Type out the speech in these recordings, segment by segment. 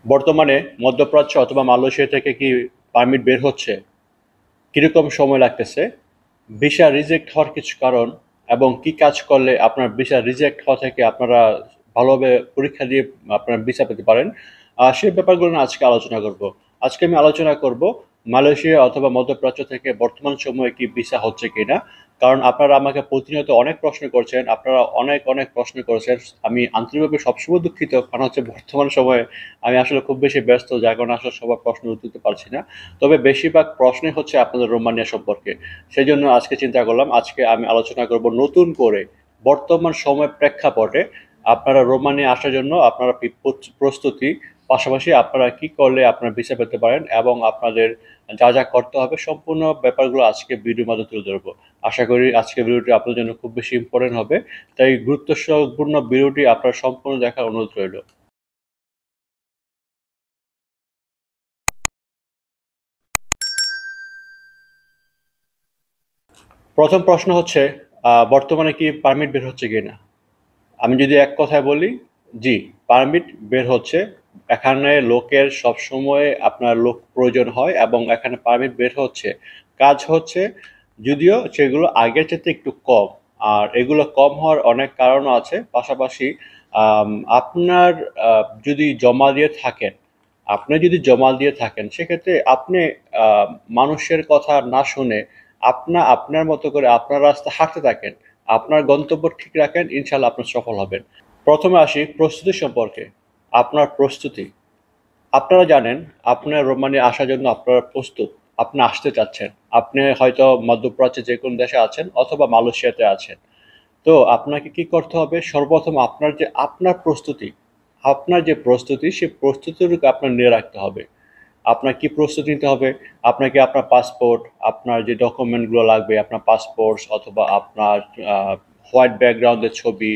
বর্তমানে মধ্যপ্রাচ্য অথবা মালয়েশিয়া থেকে কি পারমিট বের হচ্ছে? কিরকম সময় লাগতেছে? ভিসা রিজেক্ট হওয়ার কিছু কারণ এবং কি কাজ করলে আপনার ভিসা রিজেক্ট হওয়া থেকে আপনারা ভালোভাবে পরীক্ষা দিয়ে আপনার ভিসা পেতে পারেন, সেই ব্যাপারগুলো নিয়ে আজকে আলোচনা করব। আজকে আমি আলোচনা করব মালয়েশিয়া অথবা মধ্যপ্রাচ্য থেকে বর্তমান সময়ে কি ভিসা হচ্ছে কিনা। কারণ আপনারা আমাকে প্রতিনিয়ত অনেক প্রশ্ন করছেন, আপনারা অনেক অনেক প্রশ্ন করেছেন। আমি আন্তরিকভাবে সবসময় দুঃখিত, কারণ হচ্ছে বর্তমান সময়ে আমি আসলে খুব বেশি ব্যস্ত, যার কারণে আসলে সবার প্রশ্ন উত্তর দিতে পারছি না। তবে বেশিরভাগ প্রশ্নই হচ্ছে আপনাদের রোমানিয়া সম্পর্কে। সেই জন্য আজকে চিন্তা করলাম, আজকে আমি আলোচনা করব নতুন করে বর্তমান সময় প্রেক্ষাপটে আপনারা রোমানিয়া আসার জন্য আপনারা প্রস্তুতি, পাশাপাশি আপনারা কি করলে আপনারা ভিসা পেতে পারেন এবং আপনাদের যা যা করতে হবে সম্পূর্ণ ব্যাপারগুলো আজকে ভিডিওর মাধ্যমে তুলে ধরবো। আশা করি আজকে ভিডিওটি আপনাদের জন্য খুব বেশি ইম্পর্টেন্ট হবে, তাই গুরুত্বপূর্ণ ভিডিওটি আপনার সম্পূর্ণ দেখার অনুরোধ রইল। প্রথম প্রশ্ন হচ্ছে, বর্তমানে কি পারমিট বের হচ্ছে কিনা। আমি যদি এক কথায় বলি, জি, পারমিট বের হচ্ছে। এখানে লোকের সবসময় আপনার লোক প্রয়োজন হয় এবং এখানে পারমিট বের হচ্ছে, কাজ হচ্ছে। যদিও সেগুলো আগের চাইতে একটু কম, আর এগুলো কম হওয়ার অনেক কারণও আছে। পাশাপাশি আম, আপনার যদি জমা দিয়ে থাকেন, সেক্ষেত্রে আপনি আহ, মানুষের কথা না শুনে আপনার মতো করে আপনার রাস্তা হাঁটতে থাকেন, আপনার গন্তব্য ঠিক রাখেন, ইনশাল্লাহ আপনার সফল হবেন। প্রথমে আসি প্রস্তুতি সম্পর্কে। আপনার প্রস্তুতি, আপনারা জানেন আপনার রোমানিয়া আসার জন্য আপনারা প্রস্তুত। আপনি আসতে চাচ্ছেন, আপনি হয়তো মধ্যপ্রাচ্যে যে কোনো দেশে আছেন অথবা মালয়েশিয়াতে আছেন। তো আপনাকে কি করতে হবে? সর্বপ্রথম আপনার যে প্রস্তুতি, সেই প্রস্তুতিটুকু আপনার নিয়ে রাখতে হবে। আপনার কি প্রস্তুতি নিতে হবে? আপনাকে আপনার পাসপোর্ট, আপনার যে ডকুমেন্টগুলো লাগবে, আপনার পাসপোর্ট অথবা আপনার হোয়াইট ব্যাকগ্রাউন্ডের ছবি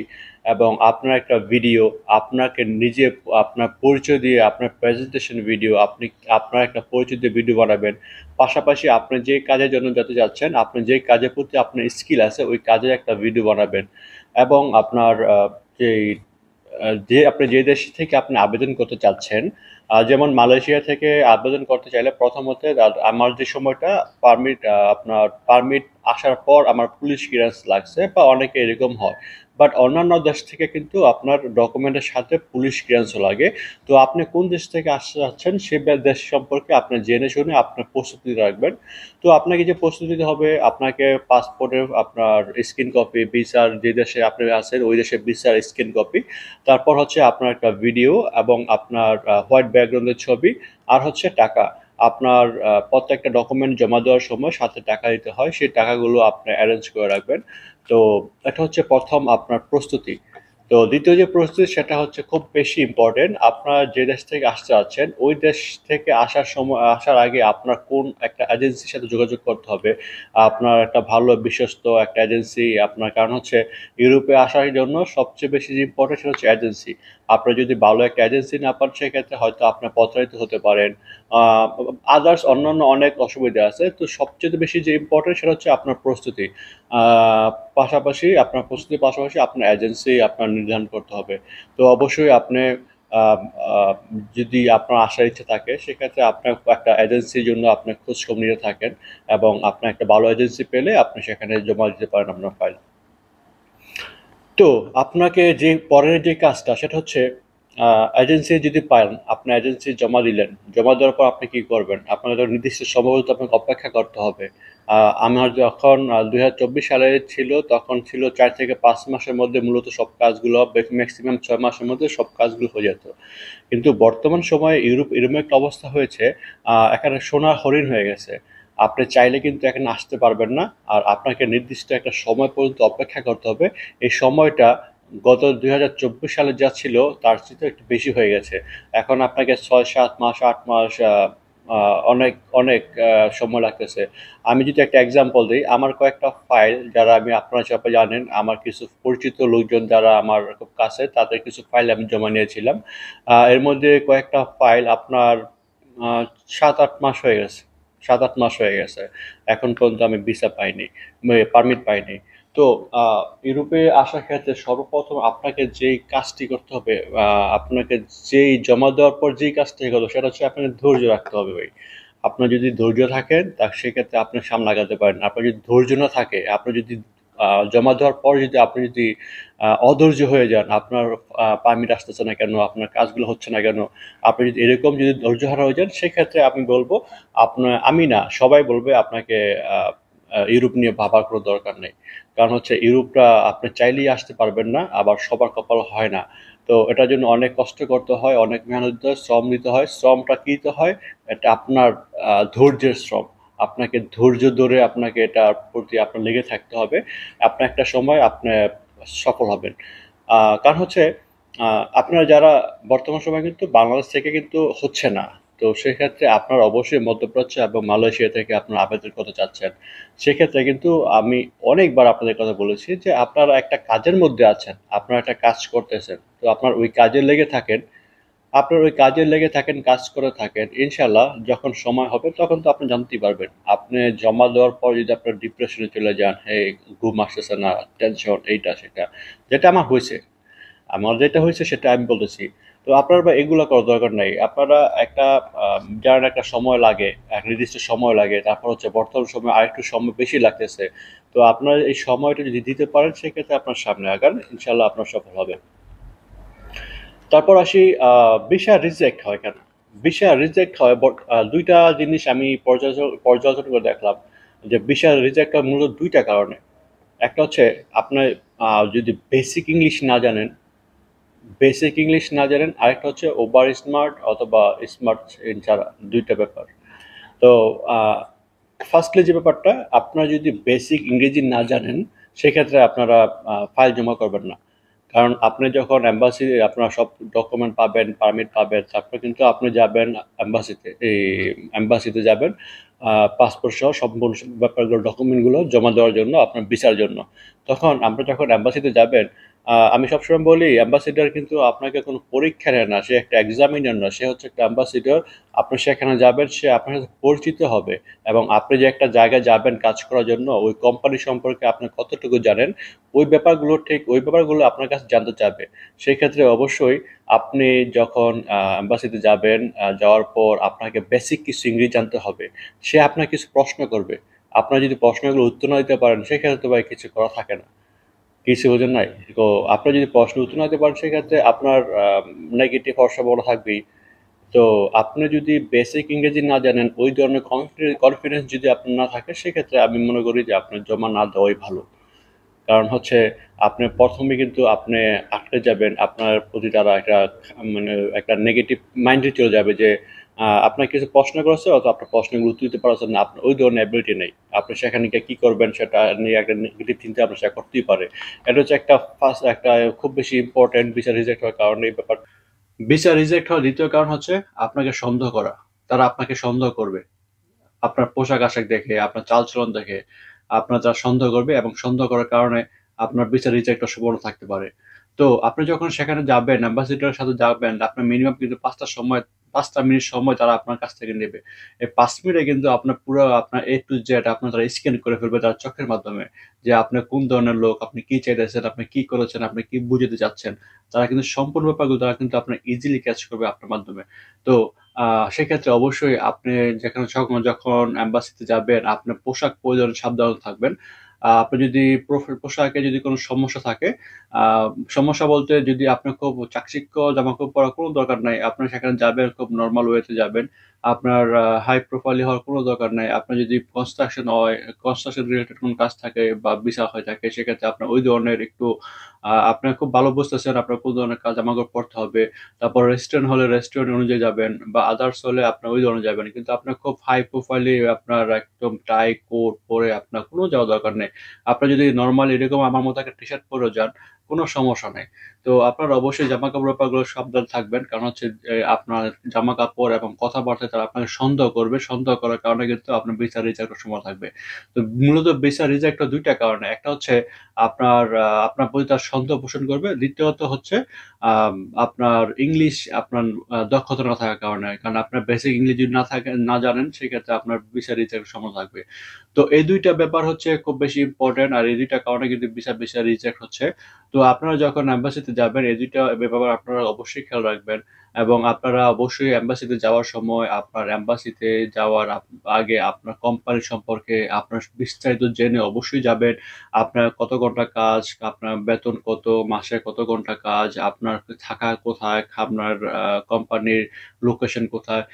এবং আপনার একটা ভিডিও, আপনাকে নিজে আপনার পরিচয় দিয়ে আপনার প্রেজেন্টেশন ভিডিও, আপনার একটা পরিচয় দিয়ে ভিডিও বানাবেন। পাশাপাশি আপনি যে কাজের জন্য যেতে যাচ্ছেন, আপনি যে কাজের প্রতি আপনার স্কিল আছে, ওই কাজের একটা ভিডিও বানাবেন। এবং আপনার যেই আপনি যে দেশ থেকে আপনি আবেদন করতে চাচ্ছেন, যেমন মালয়েশিয়া থেকে আবেদন করতে চাইলে প্রথমত আমার যে সময়টা আপনার পারমিট আসার পর আমার পুলিশ ক্লিয়ারেন্স লাগছে, বা অনেকে এরকম হয়। বাট অন্যান্য দেশ থেকে কিন্তু আপনার ডকুমেন্টের সাথে পুলিশ ক্লিয়ারেন্সও লাগে। তো আপনি কোন দেশ থেকে আসতে যাচ্ছেন সে দেশ সম্পর্কে আপনি জেনে শুনে আপনার প্রস্তুতি রাখবেন। তো আপনাকে যে প্রস্তুতি নিতে হবে, আপনাকে পাসপোর্টের আপনার স্ক্রিন কপি, ভিসার যে দেশে আপনি আছেন ওই দেশের ভিসার স্ক্রিন কপি, তারপর হচ্ছে আপনার একটা ভিডিও এবং আপনার হোয়াইট ব্যাকগ্রাউন্ডের ছবি, আর হচ্ছে টাকা। আপনার প্রত্যেকটা ডকুমেন্ট জমা দেওয়ার সময় সাথে টাকা দিতে হয়, সেই টাকাগুলো আপনি অ্যারেঞ্জ করে রাখবেন। তো এটা হচ্ছে প্রথম আপনার প্রস্তুতি। তো দ্বিতীয় যে প্রস্তুতি, সেটা হচ্ছে খুব বেশি ইম্পর্টেন্ট। আপনার যে দেশ থেকে আসতে যাচ্ছেন ওই দেশ থেকে আসার আগে আপনার কোন একটা এজেন্সির সাথে যোগাযোগ করতে হবে। আপনার একটা ভালো বিশ্বস্ত একটা এজেন্সি আপনার, কারণ হচ্ছে ইউরোপে আসার জন্য সবচেয়ে বেশি যে ইম্পর্টেন্ট সেটা হচ্ছে এজেন্সি। আপনার যদি ভালো একটা এজেন্সি না পান, সেক্ষেত্রে হয়তো আপনার প্রতারিত হতে পারেন। আদার্স অন্যান্য অনেক অসুবিধা আছে। তো সবচেয়ে বেশি যে ইম্পর্টেন্ট সেটা হচ্ছে আপনার প্রস্তুতি। পাশাপাশি আপনার এজেন্সি আপনার নির্ধারণ করতে হবে। তো অবশ্যই আপনি আহ, আহ, যদি আপনার আসার ইচ্ছে থাকে, সেক্ষেত্রে আপনার একটা এজেন্সির জন্য আপনি খোঁজ খবর নিতে থাকেন এবং আপনার একটা ভালো এজেন্সি পেলে আপনি সেখানে জমা দিতে পারেন আপনার ফাইল। তো আপনাকে যে পরের যে কাজটা সেটা হচ্ছে, এজেন্সি যদি পান, আপনি এজেন্সি জমা দিলেন। জমা দেওয়ার পর আপনি কি করবেন? আপনাকে তো নির্দিষ্ট সময় মতো আপনাকে অপেক্ষা করতে হবে। আমার যখন 2024 সালে ছিল, তখন ছিল 4 থেকে 5 মাসের মধ্যে মূলত সব কাজগুলো, ম্যাক্সিমাম 6 মাসের মধ্যে সব কাজগুলো হয়ে যেত। কিন্তু বর্তমান সময়ে এরকম একটা অবস্থা হয়েছে, এখানে সোনার হরিণ হয়ে গেছে। আপনি চাইলে কিন্তু এখানে আসতে পারবেন না, আর আপনাকে নির্দিষ্ট একটা সময় পর্যন্ত অপেক্ষা করতে হবে। এই সময়টা গত 2024 সালে যা ছিল তার চেয়ে একটু বেশি হয়ে গেছে। এখন আপনাকে 6, 7 মাস, 8 মাস, অনেক অনেক সময় লাগতেছে। আমি যদি একটা এক্সাম্পল দিই, আমার কয়েকটা ফাইল, যারা আমি আপনারা সবাই জানেন, আমার কিছু পরিচিত লোকজন যারা আমার খুব কাছে, তাদের কিছু ফাইল আমি জমা নিয়েছিলাম। এর মধ্যে কয়েকটা ফাইল আপনার আহ, 7, 8 মাস হয়ে গেছে। 7, 8 মাস হয়ে গেছে, এখন পর্যন্ত আমি ভিসা পাইনি, পারমিট পাইনি। তো ইউরোপে আসার ক্ষেত্রে সর্বপ্রথম আপনাকে যেই কাজটি করতে হবে, আপনাকে যেই জমা দেওয়ার পর যেই কাজটি হলো সেটা হচ্ছে আপনাকে ধৈর্য রাখতে হবে ভাই। আপনার যদি ধৈর্য থাকেন তা সেক্ষেত্রে আপনি সামনে আগাতে পারেন। আপনার যদি ধৈর্য না থাকে, আপনি যদি জমা দেওয়ার পর যদি আপনি যদি অধৈর্য হয়ে যান, আপনার পারমিট আসতেছে না কেন, আপনার কাজগুলো হচ্ছে না কেন, আপনি যদি এরকম যদি ধৈর্যহারা হয়ে যান, সেক্ষেত্রে আমি বলবো আমি না, সবাই বলবে আপনাকে ইউরোপ নিয়ে ভাবার কোনো দরকার নেই। কারণ হচ্ছে ইউরোপটা আপনি চাইলেই আসতে পারবেন না, আবার সবার কপাল হয় না। তো এটার জন্য অনেক কষ্ট করতে হয়, অনেক মেহনত দিতে হয়, শ্রম দিতে হয়। শ্রমটা কী দিতে হয়? এটা আপনার ধৈর্যের শ্রম। আপনাকে ধৈর্য ধরে আপনাকে এটার প্রতি আপনার লেগে থাকতে হবে। আপনার একটা সময় আপনি সফল হবেন। কারণ হচ্ছে আপনারা যারা বর্তমান সময়ে কিন্তু বাংলাদেশ থেকে কিন্তু হচ্ছে না। তো সেক্ষেত্রে আপনারা অবশ্যই মধ্যপ্রাচ্য এবং মালয়েশিয়া থেকে আপনারা আবেদন করতে চাচ্ছেন। সেক্ষেত্রে কিন্তু আমি অনেকবার আপনাদের কথা বলেছি যে আপনারা একটা কাজের মধ্যে আছেন, আপনারা একটা কাজ করতেছেন। তো আপনার ওই কাজে লেগে থাকেন, কাজ করে থাকেন। ইনশাআল্লাহ যখন সময় হবে তখন তো আপনি জানতেই পারবেন। আপনি জমা দেওয়ার পর যদি আপনার ডিপ্রেশনে চলে যান, এই ঘুম আসতেছে না, টেনশন এইটা সেটা, যেটা আমার হয়েছে। আমার যেটা হয়েছে সেটা আমি বলতেছি। তো আপনার বা এগুলো করার দরকার নাই। আপনারা একটা যার একটা সময় লাগে, এক নির্দিষ্ট সময় লাগে। তারপর হচ্ছে বর্তমান সময়ে আরেকটু সময় বেশি লাগতেছে। তো আপনার এই সময়টা যদি দিতে পারেন সেক্ষেত্রে আপনার সামনে আগান। ইনশাআল্লাহ আপনার সফল হবে। তারপর আসি ভিসা রিজেক্ট হয় কেন? ভিসা রিজেক্ট হয় ২ টা জিনিস আমি পর্যালোচনা করে দেখলাম যে ভিসা রিজেক্ট হয় মূলত ২ টা কারণে। একটা হচ্ছে আপনার যদি বেসিক ইংলিশ না জানেন, আরেকটা হচ্ছে ওভার স্মার্ট অথবা স্মার্ট ছাড়া ২ টা ব্যাপার। তো ফার্স্টলি যে ব্যাপারটা, আপনারা যদি বেসিক ইংরেজি না জানেন সেক্ষেত্রে আপনারা ফাইল জমা করবেন না। কারণ আপনি যখন এম্বাসি আপনার সব ডকুমেন্ট পাবেন, পারমিট পাবেন, তারপর কিন্তু আপনি যাবেন এম্বাসিতে যাবেন পাসপোর্ট সহ সম্পূর্ণ ব্যাপারগুলো, ডকুমেন্টগুলো জমা দেওয়ার জন্য, আপনার ভিসার জন্য। তখন আপনি যখন এম্বাসিতে যাবেন, আমি সবসময় বলি অ্যাম্বাসিডর কিন্তু আপনাকে কোনো পরীক্ষা নেয় না, সে একটা এক্সামিনার না, সে হচ্ছে একটা অ্যাম্বাসিডর। আপনি সেখানে যাবেন, সে আপনার সাথে পরিচিত হবে এবং আপনি যে একটা জায়গায় যাবেন কাজ করার জন্য, ওই কোম্পানি সম্পর্কে আপনি কতটুকু জানেন, ওই ব্যাপারগুলো আপনার কাছে জানতে চাবে। সেক্ষেত্রে অবশ্যই আপনি যখন এম্বাসিতে যাবেন, যাওয়ার পর আপনাকে বেসিক কিছু ইংরেজি জানতে হবে। সে আপনাকে কিছু প্রশ্ন করবে। আপনারা যদি প্রশ্নগুলোর উত্তর না দিতে পারেন সেক্ষেত্রে তো ভাই কিছু করা থাকে না। কিছু বোঝেন নাই? তো আপনার যদি প্রশ্নের উত্তর না দিতে পারেন সেক্ষেত্রে আপনার নেগেটিভ হওয়ার সম্ভাবনা থাকবেই। তো আপনি যদি বেসিক ইংরেজি না জানেন, ওই ধরনের কনফিডেন্স যদি আপনার না থাকে সেক্ষেত্রে আমি মনে করি যে আপনার জমা না দেওয়াই ভালো। কারণ হচ্ছে আপনি ১ম এ কিন্তু আপনি আটকে যাবেন। আপনার প্রতি তারা মানে একটা নেগেটিভ মাইন্ডে চলে যাবে যে আপনাকে কিছু প্রশ্ন করেছে, অথবা আপনার প্রশ্নের উত্তর দিতে পারছেন না। আপনার ওই ধরনের এবিলিটি নেই। আপনি সেখানে গিয়ে কি করবেন সেটা নিয়ে একটা নেগেটিভ চিন্তা আপনার সাথে করতেই পারে। এটা হচ্ছে একটা খুব বেশি ইম্পোর্টেন্ট ভিসা রিজেক্ট হওয়ার কারণ এই ব্যাপার। ভিসা রিজেক্ট হওয়ার ২য় কারণ হচ্ছে আপনাকে সন্দেহ করা। তারা আপনাকে সন্দেহ করবে। আপনার পোশাক-আশাক দেখে, আপনার চালচলন দেখে তারা সন্দেহ করবে এবং সন্দেহ করার কারণে আপনার ভিসা রিজেক্ট হওয়ার সম্ভাবনা থাকতে পারে। তো আপনি যখন সেখানে যাবেন, অ্যাম্বাসেডরের সাথে যাবেন, আপনার মিনিমাম কিন্তু ৫ টা মিনিট সময় তারা আপনার কাছ থেকে নেবে। এই ৫ মিনিটে কিন্তু আপনার পুরো আপনার A to Z তারা স্ক্যান করে ফেলবে তার চোখের মাধ্যমে। যে আপনি কোন ধরনের লোক, আপনি কি চাইতেছেন, আপনি কি করেছেন, আপনি কি বুঝাতে চাচ্ছেন। তারা কিন্তু সম্পূর্ণ ব্যাপারগুলো তারা কিন্তু আপনার ইজিলি ক্যাচ করবে আপনার মাধ্যমে। তো আ সেক্ষেত্রে অবশ্যই আপনি যখন এম্বাসিতে যাবেন, আপনার পোশাক পরিধানে সাবধান থাকবেন। আপনি যদি পোশাকে যদি কোনো সমস্যা থাকে, আ সমস্যা বলতে যদি আপনার খুব চাকচিক্য জামাকাপড় পরার কোনো দরকার নাই। আপনি সেখানে যাবেন, খুব নরমাল ওয়েতে যাবেন। আপনার হাই প্রোফাইলি হওয়ার কোনো দরকার নাই। আপনার যদি কনস্ট্রাকশন রিলেটেড কোনো কাজ থাকে বা ভিসা হয়ে থাকে, সেক্ষেত্রে আপনার ওই ধরনের একটু আপনার খুব ভালো বুঝতেছেন আপনার কোন ধরনের জামাকাপড় পরতে হবে। তারপর রেস্টুরেন্ট হলে রেস্টুরেন্ট অনুযায়ী যাবেন, বা আদার্স হলে আপনার ওই ধরনের যাবেন। কিন্তু আপনার খুব হাই প্রোফাইলি আপনার একদম টাই কোট পরে আপনার কোনো যাওয়ার দরকার নেই। আপনার যদি নরমাল এরকম আমার মতো একটা টি-শার্ট পরেও যান, কোনো সমস্যা নেই। তো আপনারা অবশ্যই জামাকাপড় ব্যাপারগুলো সাবধান থাকবেন। কারণ হচ্ছে আপনার জামাকাপড় এবং কথাবার্তায় তারা আপনাকে সন্দেহ করবে। সন্দেহ করার কারণে কিন্তু আপনার ভিসা রিজেক্ট হওয়ার সম্ভাবনা থাকবে। তো মূলত ভিসা রিজেক্ট হওয়ার ২ টা কারণে। একটা হচ্ছে আপনার প্রতি তারা সন্দেহ পোষণ করবে। দ্বিতীয়ত হচ্ছে আম আপনার ইংলিশ আপনার দক্ষতা না থাকার কারণে। কারণ আপনার বেসিক ইংলিশ যদি না জানেন সেক্ষেত্রে আপনার ভিসা রিজেক্ট এর সম্ভাবনা থাকবে। তো এই ২ টা ব্যাপার হচ্ছে খুব বেশি ইম্পোর্টেন্ট। আর এই ২ টা কারণে কিন্তু ভিসা রিজেক্ট হচ্ছে। তো আপনারা যখন এম্বাসিতে যাবেন এই ২ টা ব্যাপার আপনারা অবশ্যই খেয়াল রাখবেন এবং আপনারা অবশ্যই এম্বাসিতে যাওয়ার সময় আপনার এম্বাসিতে যাওয়ার আগে আপনার কোম্পানি সম্পর্কে আপনার বিস্তারিত জেনে অবশ্যই যাবেন। আপনার কত ঘন্টা কাজ, আপনার বেতন কত, মাসে কত ঘন্টা কাজ, আপনার থাকা কোথায়, আপনার কোম্পানির লোকেশন কোথায়।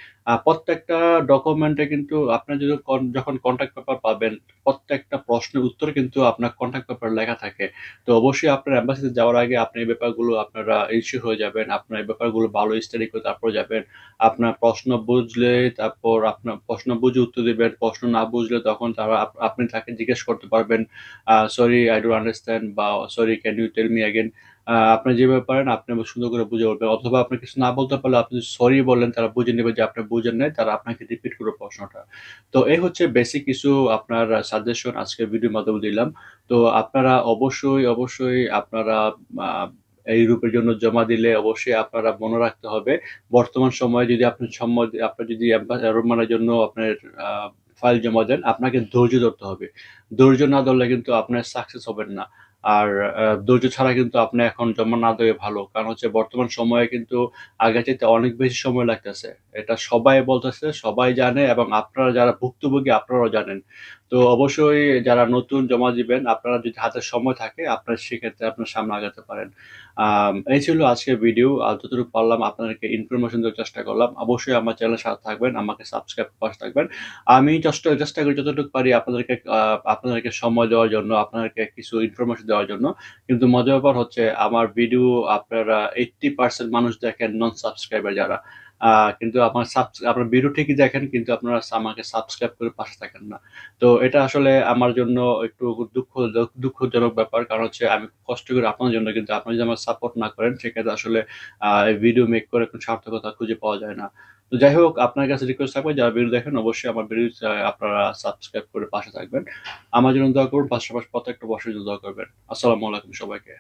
প্রত্যেকটা ডকুমেন্টে কিন্তু আপনার যদি যখন কন্ট্রাক্ট পেপার পাবেন, প্রত্যেকটা প্রশ্নের উত্তরে কিন্তু আপনার কন্ট্রাক্ট পেপার লেখা থাকে। তো অবশ্যই আপনার এম্বাসিতে যাওয়ার আগে আপনি এই ব্যাপারগুলো আপনারা ইনশিওর হয়ে যাবেন। আপনার এই ব্যাপারগুলো ভালো স্টাডি করে তারপর যাবেন। আপনার প্রশ্ন বুঝলে তারপর আপনার প্রশ্ন বুঝে উত্তর দিবেন। প্রশ্ন না বুঝলে তখন আপনি তাকে জিজ্ঞেস করতে পারবেন, "সরি I don't understand" বা "sorry can you tell me again?" আপনি যেভাবে পারেন আপনি সুন্দর করে বুঝিয়ে বলবেন। অথবা আপনি কিছু না বলতে পারলে আপনি যদি সরি বলেন তারা বুঝে নেবে যে আপনি বুঝেন নাই। তারা আপনাকে রিপিট করবে প্রশ্নটা। তো এই হচ্ছে বেসিক কিছু আপনার সাজেশন আজকের ভিডিওর মাধ্যমে দিলাম। তো আপনারা অবশ্যই আপনারা আ এই রূপের জন্য জমা দিলে অবশ্যই আপনারা মনে রাখতে হবে। বর্তমান সময়ে যদি আপনি যদি রোমানের জন্য আপনার আ ফাইল জমা দেন, আপনাকে ধৈর্য ধরতে হবে। ধৈর্য না ধরলে কিন্তু আপনার সাকসেস হবেন না। আর ধৈর্য ছাড়া কিন্তু আপনি এখন জমা না দেওয়াই ভালো। কারণ হচ্ছে বর্তমান সময়ে কিন্তু আগের চাইতে অনেক বেশি সময় লাগতেছে। এটা সবাই বলতেছে, সবাই জানে এবং আপনারা যারা ভুক্তভোগী আপনারাও জানেন। তো অবশ্যই যারা নতুন জমা দিবেন, আপনারা যদি হাতে সময় থাকে আপনারা সেক্ষেত্রে আপনার সামনে আগাতে পারেন। এই ছিল আজকের ভিডিও। যতটুকু পারলাম আপনাদেরকে ইনফরমেশন দেওয়ার চেষ্টা করলাম। অবশ্যই আমার চ্যানেলের সাথে থাকবেন, আমাকে সাবস্ক্রাইব করে পাশে থাকবেন। আমি চেষ্টা করি যতটুকু পারি আপনাদেরকে সময় দেওয়ার জন্য, আপনাদেরকে কিছু ইনফরমেশন দেওয়ার জন্য। কিন্তু মজার ব্যাপার হচ্ছে আমার ভিডিও আপনারা 80% মানুষ দেখেন নন সাবস্ক্রাইবার যারা। আ কিন্তু আপনার ভিডিও ঠিকই দেখেন কিন্তু আপনারা আমাকে সাবস্ক্রাইব করে পাশে থাকেন না। তো এটা আসলে আমার জন্য একটু দুঃখজনক ব্যাপার। কারণ হচ্ছে আমি কষ্ট করি আপনার জন্য কিন্তু আপনি যদি আমাকে সাপোর্ট না করেন সেক্ষেত্রে আসলে ভিডিও মেক করে কোনো সার্থকতা খুঁজে পাওয়া যায় না। তো যাই হোক আপনার কাছে রিকোয়েস্ট থাকবে যারা ভিডিও দেখেন অবশ্যই আমার ভিডিও আপনারা সাবস্ক্রাইব করে পাশে থাকবেন। আমার জন্য দোয়া করুন, পাশাপাশি প্রত্যেকটা বছরের জন্য দোয়া করবেন। আসসালামু আলাইকুম সবাইকে।